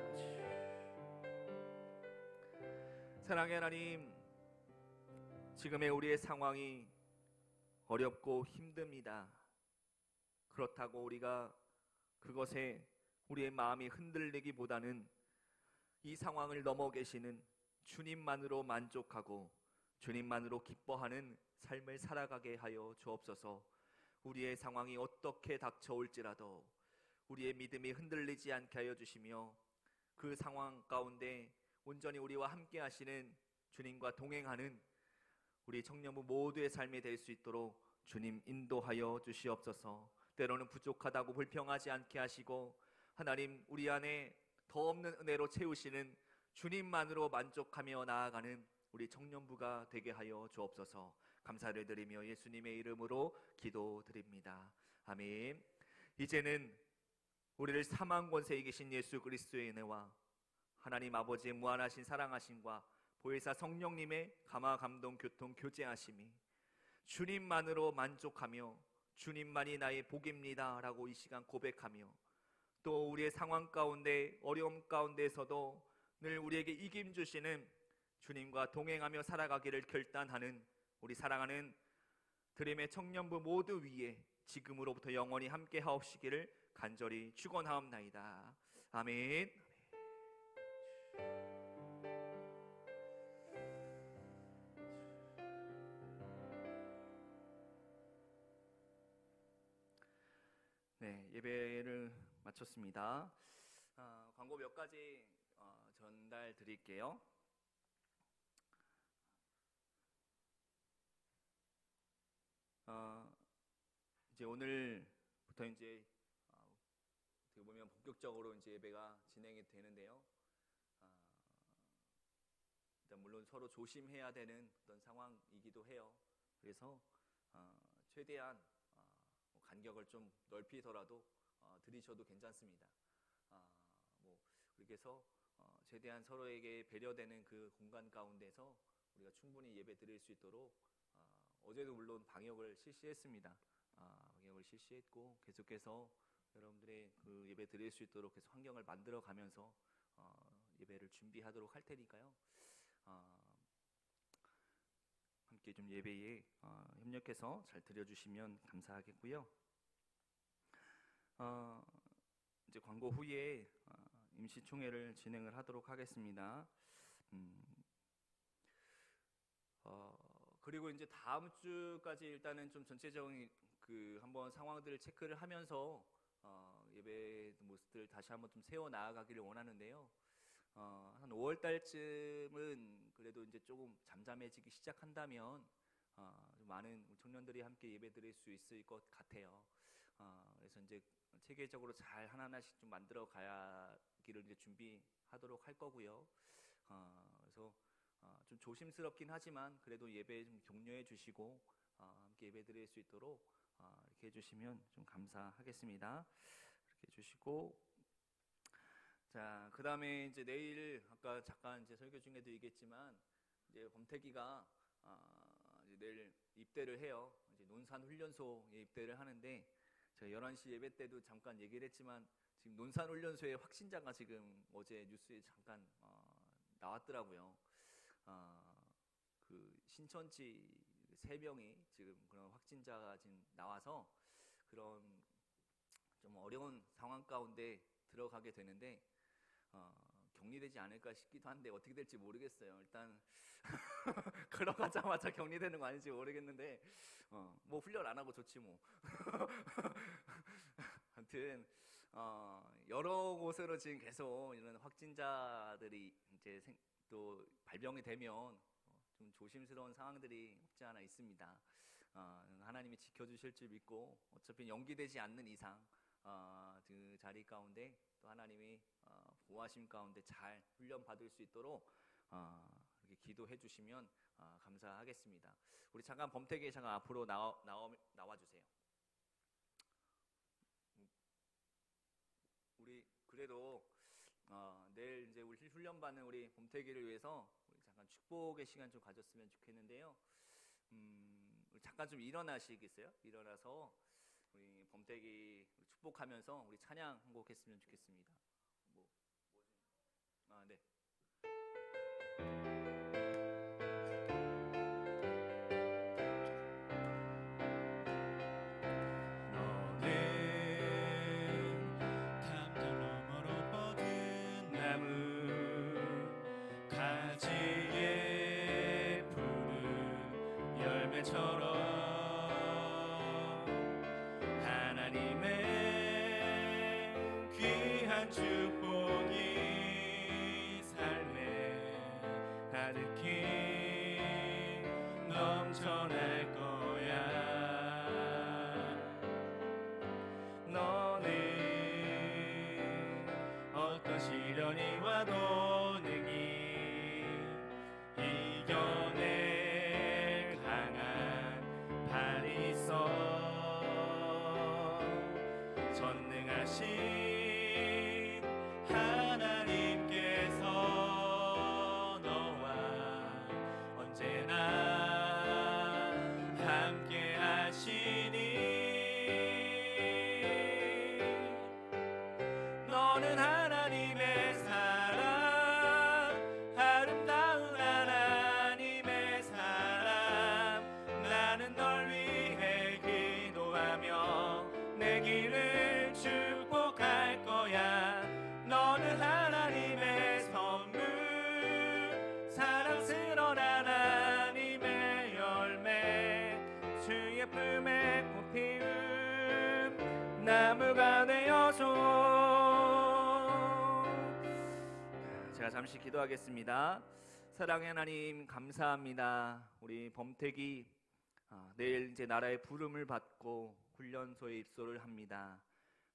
사랑의 하나님, 지금의 우리의 상황이 어렵고 힘듭니다. 그렇다고 우리가 그것에 우리의 마음이 흔들리기보다는 이 상황을 넘어 계시는 주님만으로 만족하고 주님만으로 기뻐하는 삶을 살아가게 하여 주옵소서. 우리의 상황이 어떻게 닥쳐올지라도 우리의 믿음이 흔들리지 않게 하여 주시며 그 상황 가운데 온전히 우리와 함께 하시는 주님과 동행하는 우리 청년부 모두의 삶이 될 수 있도록 주님 인도하여 주시옵소서. 때로는 부족하다고 불평하지 않게 하시고 하나님, 우리 안에 더 없는 은혜로 채우시는 주님만으로 만족하며 나아가는 우리 청년부가 되게 하여 주옵소서. 감사를 드리며 예수님의 이름으로 기도드립니다. 아멘. 이제는 우리를 사망 권세에 계신 예수 그리스도의 은혜와 하나님 아버지의 무한하신 사랑하심과 보혜사 성령님의 감화 감동 교통 교제하심이 주님만으로 만족하며 주님만이 나의 복입니다 라고 이 시간 고백하며 또 우리의 상황 가운데 어려움 가운데에서도 늘 우리에게 이김 주시는 주님과 동행하며 살아가기를 결단하는 우리 사랑하는 드림의 청년부 모두 위에 지금으로부터 영원히 함께 하옵시기를 간절히 축원하옵나이다. 아멘. 네, 예배를 마쳤습니다. 광고 몇 가지 전달 드릴게요. 이제 오늘부터 이제 어떻게 보면 본격적으로 이제 예배가 진행이 되는데요. 일단 물론 서로 조심해야 되는 어떤 상황이기도 해요. 그래서 최대한 간격을 좀 넓히더라도 드리셔도 괜찮습니다. 뭐 그렇게 해서 최대한 서로에게 배려되는 그 공간 가운데서 우리가 충분히 예배 드릴 수 있도록 어제도 물론 방역을 실시했습니다. 방역을 실시했고 계속해서 여러분들의 그 예배 드릴 수 있도록 계속 환경을 만들어 가면서 예배를 준비하도록 할 테니까요. 함께 좀 예배에 협력해서 잘 드려주시면 감사하겠고요. 이제 광고 후에 임시총회를 진행을 하도록 하겠습니다. 그리고 이제 다음 주까지 일단은 좀 전체적인 그 한번 상황들을 체크를 하면서 예배 모습들 다시 한번 좀 세워 나아가기를 원하는데요. 한 5월 달쯤은 그래도 이제 조금 잠잠해지기 시작한다면 좀 많은 청년들이 함께 예배드릴 수 있을 것 같아요. 그래서 이제 체계적으로 잘 하나하나씩 좀 만들어 가기를 이제 준비하도록 할 거고요. 그래서 좀 조심스럽긴 하지만 그래도 예배 좀 격려해 주시고 함께 예배 드릴 수 있도록 이렇게 해주시면 좀 감사하겠습니다. 이렇게 해주시고, 자, 그 다음에 이제 내일 아까 잠깐 이제 설교 중에도 얘기했지만 이제 범태기가 이제 내일 입대를 해요. 이제 논산훈련소에 입대를 하는데 제가 11시 예배 때도 잠깐 얘기를 했지만 지금 논산훈련소에 확진자가 지금 어제 뉴스에 잠깐 나왔더라고요. 그 신천지 3명이 지금 그런 확진자가 지금 나와서 그런 좀 어려운 상황 가운데 들어가게 되는데 격리되지 않을까 싶기도 한데 어떻게 될지 모르겠어요. 일단 걸어가자마자 격리되는 거 아닌지 모르겠는데 뭐 훈련 안 하고 좋지 뭐. 아무튼 여러 곳으로 지금 계속 이런 확진자들이 이제 또 발병이 되면 좀 조심스러운 상황들이 없지 않아 있습니다. 하나님이 지켜주실 줄 믿고 어차피 연기되지 않는 이상 그 자리 가운데 또 하나님이 보호하심 가운데 잘 훈련 받을 수 있도록 이렇게 기도해 주시면 감사하겠습니다. 우리 잠깐 범태기 잠깐 앞으로 나와 주세요. 우리 그래도 내일 이제 우리 훈련 받는 우리 범태기를 위해서 우리 잠깐 축복의 시간 좀 가졌으면 좋겠는데요. 우리 잠깐 좀 일어나시겠어요? 일어나서 우리 범태기 축복하면서 우리 찬양 한 곡 했으면 좋겠습니다. 네. 시련이 와도 능히 이겨낼 강한 팔이 있어 전능하신 하나님께서 너와 언제나 함께 하시니 너는 하나님의 사람 아름다운 하나님의 사람 나는 널 위해 기도하며 내 길을 축복할 거야 너는 하나님의 선물 사랑스러운 하나님의 열매 주의 품에 꽃 피운 나무가 되어줘. 제가 잠시 기도하겠습니다. 사랑의 하나님 감사합니다. 우리 범택이 내일 이제 나라의 부름을 받고 훈련소에 입소를 합니다.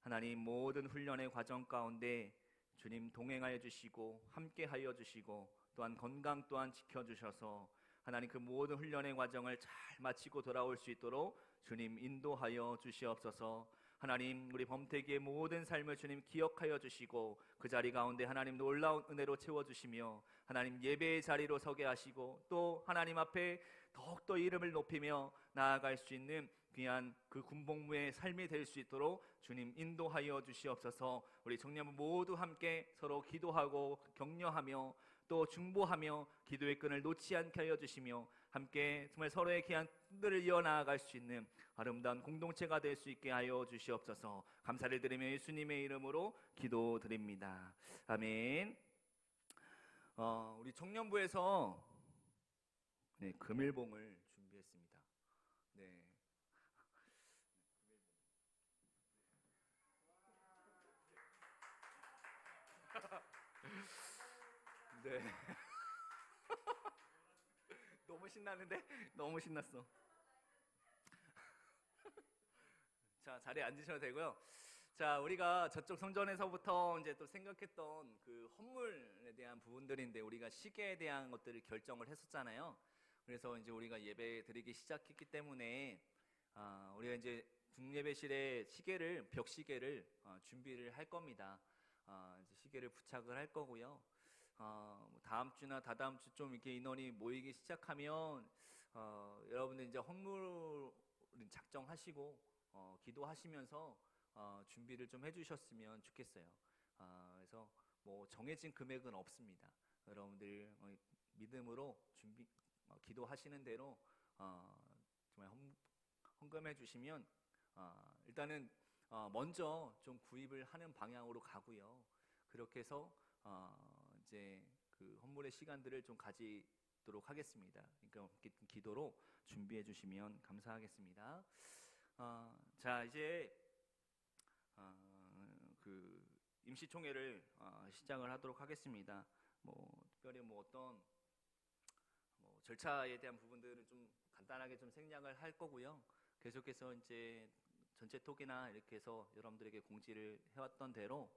하나님 모든 훈련의 과정 가운데 주님 동행하여 주시고 함께하여 주시고 또한 건강 또한 지켜주셔서 하나님 그 모든 훈련의 과정을 잘 마치고 돌아올 수 있도록 주님 인도하여 주시옵소서. 하나님 우리 범태기의 모든 삶을 주님 기억하여 주시고 그 자리 가운데 하나님 놀라운 은혜로 채워주시며 하나님 예배의 자리로 서게 하시고 또 하나님 앞에 더욱더 이름을 높이며 나아갈 수 있는 귀한 그 군복무의 삶이 될 수 있도록 주님 인도하여 주시옵소서. 우리 청년부 모두 함께 서로 기도하고 격려하며 또 중보하며 기도의 끈을 놓지 않게 하여 주시며 함께 정말 서로의 귀한 끈들을 이어나갈 수 있는 아름다운 공동체가 될 수 있게 하여 주시옵소서. 감사를 드리며 예수님의 이름으로 기도드립니다. 아멘. 우리 청년부에서 금일봉을 준비했습니다. 네. 네. 너무 신나는데? 너무 신났어. 자, 자리에 앉으셔도 되고요. 자, 우리가 저쪽 성전에서부터 이제 또 생각했던 그 헌물에 대한 부분들인데, 우리가 시계에 대한 것들을 결정을 했었잖아요. 그래서 이제 우리가 예배 드리기 시작했기 때문에 우리가 이제 중예배실에 시계를, 벽시계를 준비를 할 겁니다. 이제 시계를 부착을 할 거고요. 뭐 다음 주나 다다음 주 좀 이렇게 인원이 모이기 시작하면 여러분들 이제 헌물 작정하시고 기도하시면서 준비를 좀 해주셨으면 좋겠어요. 그래서 뭐 정해진 금액은 없습니다. 여러분들 믿음으로 기도하시는 대로 정말 헌금해 주시면 일단은 먼저 좀 구입을 하는 방향으로 가고요. 그렇게 해서 이제 그 헌물의 시간들을 좀 가지도록 하겠습니다. 그러니까 기도로 준비해 주시면 감사하겠습니다. 자, 이제 그 임시총회를 시작을 하도록 하겠습니다. 뭐 특별히 뭐 어떤 뭐 절차에 대한 부분들은 좀 간단하게 좀 생략을 할 거고요. 계속해서 이제 전체 톡이나 이렇게 해서 여러분들에게 공지를 해왔던 대로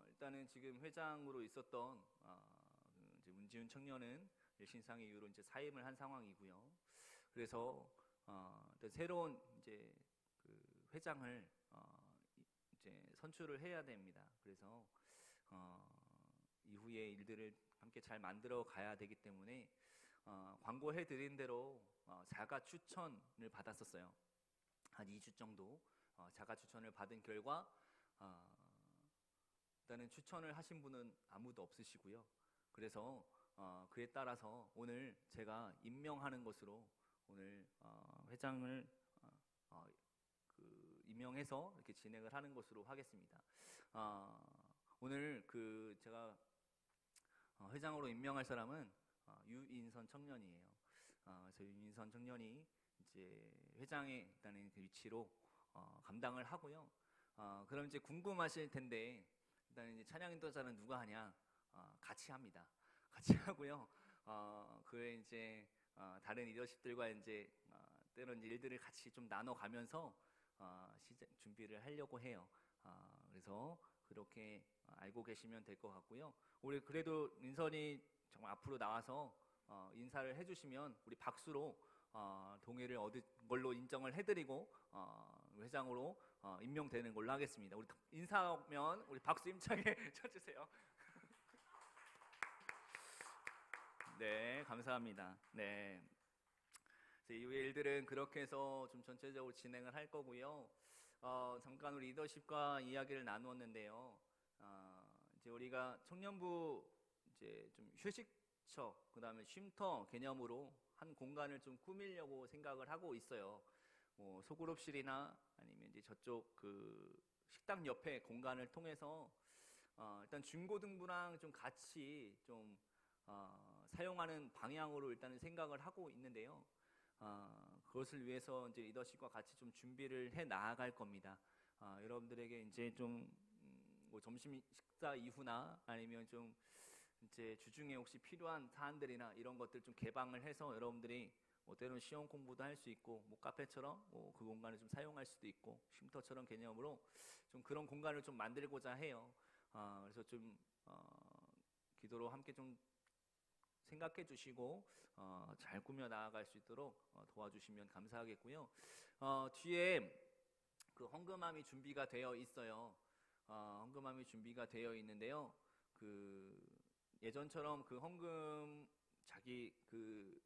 일단은 지금 회장으로 있었던 이제 문지훈 청년은 일신상의 이유로 이제 사임을 한 상황이고요. 그래서 일단 새로운 이제 그 회장을 이제 선출을 해야 됩니다. 그래서 이후의 일들을 함께 잘 만들어 가야 되기 때문에 광고해 드린 대로 자가 추천을 받았었어요. 한 2주 정도 자가 추천을 받은 결과 일단은 추천을 하신 분은 아무도 없으시고요. 그래서 그에 따라서 오늘 제가 임명하는 것으로 오늘 회장을 그 임명해서 이렇게 진행을 하는 것으로 하겠습니다. 오늘 그 제가 회장으로 임명할 사람은 유인선 청년이에요. 그래서 유인선 청년이 이제 회장의 일단은 그 위치로 감당을 하고요. 그럼 이제 궁금하실 텐데, 일단 이제 찬양 인도자는 누가 하냐? 같이 합니다. 같이 하고요. 그에 이제 다른 리더십들과 이제 때론 일들을 같이 좀 나눠가면서 준비를 하려고 해요. 그래서 그렇게 알고 계시면 될 것 같고요. 우리 그래도 인선이 정말 앞으로 나와서 인사를 해주시면 우리 박수로 동의를 얻은 걸로 인정을 해드리고 회장으로 임명되는 걸로 하겠습니다. 우리 인사하면 우리 박수 힘차게 쳐주세요. 네, 감사합니다. 네, 이후의 일들은 그렇게 해서 좀 전체적으로 진행을 할 거고요. 잠깐 우리 리더십과 이야기를 나누었는데요. 이제 우리가 청년부 이제 좀 휴식처, 그다음에 쉼터 개념으로 한 공간을 좀 꾸미려고 생각을 하고 있어요. 뭐 소그룹실이나 아니면 이제 저쪽 그 식당 옆에 공간을 통해서 일단 중고등부랑 좀 같이 좀 사용하는 방향으로 일단은 생각을 하고 있는데요. 그것을 위해서 이제 리더십과 같이 좀 준비를 해 나아갈 겁니다. 여러분들에게 이제 좀 뭐 점심 식사 이후나 아니면 좀 이제 주중에 혹시 필요한 사안들이나 이런 것들 좀 개방을 해서 여러분들이 뭐 때로는 시험 공부도 할 수 있고, 뭐 카페처럼 뭐 그 공간을 좀 사용할 수도 있고, 쉼터처럼 개념으로 좀 그런 공간을 좀 만들고자 해요. 그래서 좀 기도로 함께 좀 생각해 주시고 잘 꾸며 나아갈 수 있도록 도와주시면 감사하겠고요. 뒤에 그 헌금함이 준비가 되어 있어요. 헌금함이 준비가 되어 있는데요. 그 예전처럼 그 헌금 자기 그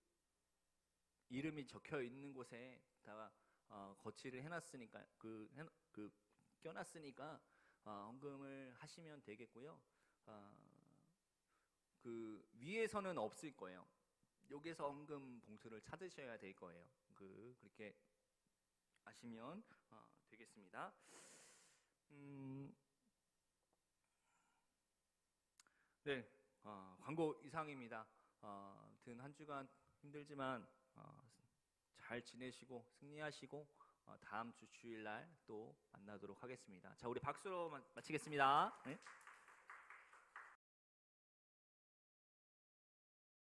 이름이 적혀 있는 곳에 다 거치를 해놨으니까 그 껴놨으니까 헌금을 하시면 되겠고요. 그 위에서는 없을 거예요. 여기서 헌금 봉투를 찾으셔야 될 거예요. 그렇게 하시면 되겠습니다. 네, 광고 이상입니다. 아무튼 한 주간 힘들지만 잘 지내시고 승리하시고 다음 주 주일날 또 만나도록 하겠습니다. 자, 우리 박수로 마치겠습니다. 네.